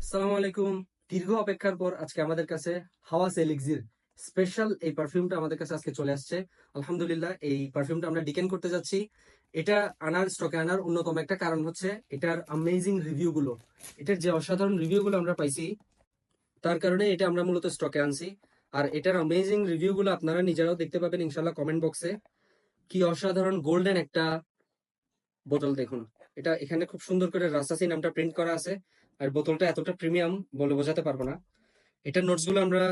আসসালামু আলাইকুম। দীর্ঘ অপেক্ষার পর আজকে আমাদের কাছে হাওয়াস এলিক্সির স্পেশাল এই পারফিউমটা আমাদের কাছে আজকে চলে আসছে। আলহামদুলিল্লাহ, এই পারফিউমটা আমরা ডিকেন করতে যাচ্ছি। এটা স্টকে আনার অন্যতম একটা কারণ হচ্ছে এটার অ্যামেজিং রিভিউ গুলো। এটার যে অসাধারণ রিভিউ গুলো আমরা পাইছি, তার কারণে এটা আমরা মূলত স্টকে আনছি। আর এটার অ্যামেজিং রিভিউ গুলো আপনারা নিজেরাও দেখতে পাবেন ইনশাল্লাহ কমেন্ট বক্সে। কি অসাধারণ গোল্ডেন একটা বোতল দেখুন। এটা এখানে খুব সুন্দর করে রাসাসি নামটা প্রিন্ট করা আছে। আর বোতলটা এতটা প্রিমিয়াম বলে বোঝাতে পারবো না। এটার নোটস গুলো আমরা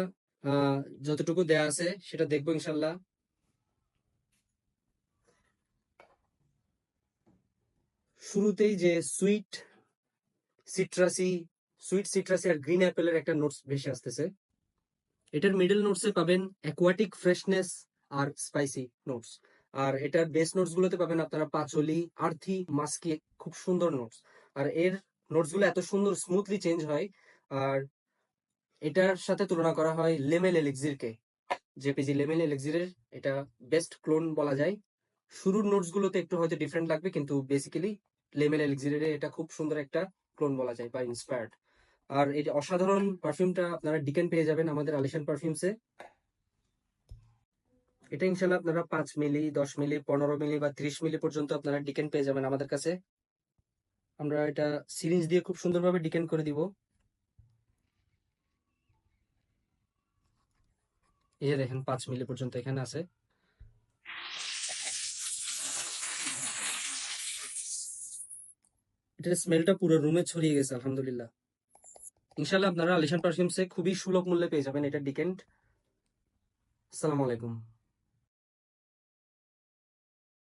যতটুকু দেয়া আছে সেটা দেখবো ইনশাল্লাহ। শুরুতেই যে সিট্রাসি সুইট সিট্রাসি আর গ্রিন অ্যাপেলের একটা নোটস ভেসে আসতেছে। এটার মিডল নোটসে পাবেন অ্যাকোয়াটিক ফ্রেশনেস আর স্পাইসি নোটস। আর এটার বেস নোটস গুলোতে পাবেন আপনারা পাচলি, আর্থি, মাস্কি, খুব সুন্দর নোটস। আর এর নোটস গুলো এত সুন্দর স্মুথলি চেঞ্জ হয়। আর এটার সাথে তুলনা করা হয় লেমেল এলিক্সিরকে। জেপিজি লেমেল এলিক্সিরের এটা বেস্ট ক্লোন বলা যায়। শুরুর নোটস গুলোতে একটু হয়তো ডিফারেন্ট লাগবে, কিন্তু বেসিক্যালি লেমেল এলিক্সিরের এটা খুব সুন্দর একটা ক্লোন বলা যায় বা ইন্সপায়ার্ড। আর এই যে অসাধারণ পারফিউমটা আপনারা ডিকেন পেয়ে যাবেন আমাদের আলিশান পারফিউমসে। এটা ইনশাল্লাহ আপনারা 5 মিলি, 10 মিলি, 15 মিলি বা 30 মিলি পর্যন্ত আপনারা ডিকেন পেয়ে যাবেন আমাদের কাছে। আমরা এটা সিরিঞ্জ দিয়ে খুব সুন্দরভাবে ডিকেন করে দিব। এই যে দেখেন 5 মিলি পর্যন্ত এখানে আছে। এটার স্মেলটা পুরো রুমে ছড়িয়ে গেছে আলহামদুলিল্লাহ। ইনশাল্লাহ আপনারা আলিশান পারফিউমসে খুবই সুলভ মূল্যে পেয়ে যাবেন এটা ডিকেন্ট। আসসালামু আলাইকুম।